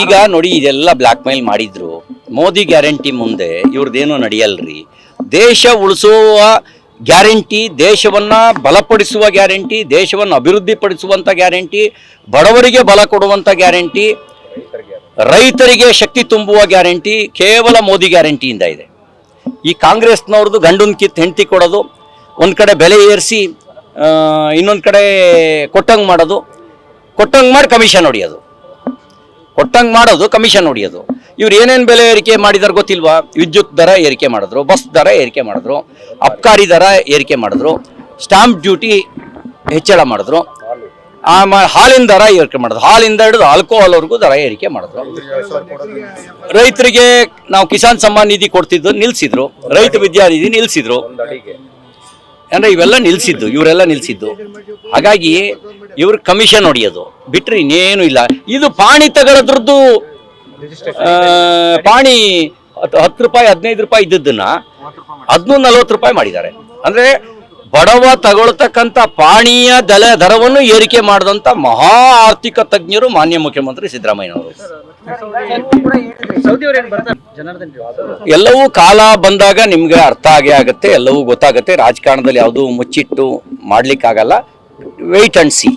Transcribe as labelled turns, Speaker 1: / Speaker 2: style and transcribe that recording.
Speaker 1: ಈಗ ನೋಡಿ ಇದೆಲ್ಲ ಬ್ಲಾಕ್ ಮೇಲ್ ಮಾಡಿದ್ರು. ಮೋದಿ ಗ್ಯಾರಂಟಿ ಮುಂದೆ ಇವ್ರದ್ದೇನು ನಡೆಯಲ್ರಿ. ದೇಶ ಉಳಿಸುವ ಗ್ಯಾರಂಟಿ, ದೇಶವನ್ನ ಬಲಪಡಿಸುವ ಗ್ಯಾರಂಟಿ, ದೇಶವನ್ನು ಅಭಿವೃದ್ಧಿ ಪಡಿಸುವಂತ ಗ್ಯಾರಂಟಿ, ಬಡವರಿಗೆ ಬಲ ಕೊಡುವಂತ ಗ್ಯಾರಂಟಿ, ರೈತರಿಗೆ ಶಕ್ತಿ ತುಂಬುವ ಗ್ಯಾರಂಟಿ ಕೇವಲ ಮೋದಿ ಗ್ಯಾರಂಟಿಯಿಂದ ಇದೆ. ಈ ಕಾಂಗ್ರೆಸ್ನವ್ರದ್ದು ಗಂಡನ್ ಕಿತ್ತು ಹೆಂಡತಿ ಕೊಡೋದು, ಒಂದು ಕಡೆ ಬೆಲೆ ಏರಿಸಿ ಇನ್ನೊಂದು ಕಡೆ ಕೊಟ್ಟಂಗೆ ಮಾಡೋದು, ಕೊಟ್ಟಂಗೆ ಮಾಡಿ ಕಮಿಷನ್ ಹೊಡಿಯೋದು, ಕೊಟ್ಟಂಗೆ ಮಾಡೋದು ಕಮಿಷನ್ ಹೊಡಿಯೋದು. ಇವ್ರು ಏನೇನು ಬೆಲೆ ಏರಿಕೆ ಮಾಡಿದಾರೆ ಗೊತ್ತಿಲ್ವಾ? ವಿದ್ಯುತ್ ದರ ಏರಿಕೆ ಮಾಡಿದ್ರು, ಬಸ್ ದರ ಏರಿಕೆ ಮಾಡಿದ್ರು, ಅಬ್ಕಾರಿ ದರ ಏರಿಕೆ ಮಾಡಿದ್ರು, ಸ್ಟಾಂಪ್ ಡ್ಯೂಟಿ ಹೆಚ್ಚಳ ಮಾಡಿದ್ರು, ಹಾಲಿನ ದರ ಏರಿಕೆ ಮಾಡಿದ್ರು, ಹಾಲಿಂದ ಹಿಡಿದು ಆಲ್ಕೋಹಾಲ್ವರೆಗೂ ದರ ಏರಿಕೆ ಮಾಡಿದ್ರು. ರೈತರಿಗೆ ನಾವು ಕಿಸಾನ್ ಸಮ್ಮಾನ್ ನಿಧಿ ಕೊಡ್ತಿದ್ದು ನಿಲ್ಲಿಸಿದ್ರು, ರೈತ ವಿದ್ಯಾನಿಧಿ ನಿಲ್ಲಿಸಿದ್ರು. ಅಂದರೆ ಇವೆಲ್ಲ ನಿಲ್ಲಿಸಿದ್ದು, ಇವರೆಲ್ಲ ನಿಲ್ಲಿಸಿದ್ದು. ಹಾಗಾಗಿ ಇವ್ರ ಕಮಿಷನ್ ಹೊಡಿಯೋದು ಬಿಟ್ರೆ ಇನ್ನೇನು ಇಲ್ಲ. ಇದು ಪಾಣಿ ತಗೊಳ್ಳೋದ್ರದ್ದು, ಪಾಣಿ 10 ರೂಪಾಯಿ 15 ರೂಪಾಯಿ ಇದ್ದದ್ದನ್ನ 40 ರೂಪಾಯಿ ಮಾಡಿದ್ದಾರೆ. ಅಂದ್ರೆ ಬಡವ ತಗೊಳ್ತಕ್ಕಂಥ ಪಾಣಿಯ ದರವನ್ನು ಏರಿಕೆ ಮಾಡಿದಂಥ ಮಹಾ ಆರ್ಥಿಕ ತಜ್ಞರು ಮಾನ್ಯ ಮುಖ್ಯಮಂತ್ರಿ ಸಿದ್ದರಾಮಯ್ಯನವರು. ಎಲ್ಲವೂ ಕಾಲ ಬಂದಾಗ ನಿಮ್ಗೆ ಅರ್ಥ ಆಗೇ ಆಗುತ್ತೆ, ಎಲ್ಲವೂ ಗೊತ್ತಾಗುತ್ತೆ. ರಾಜಕಾರಣದಲ್ಲಿ ಯಾವುದು ಮುಚ್ಚಿಟ್ಟು ಮಾಡ್ಲಿಕ್ಕಾಗಲ್ಲ. Weight and C.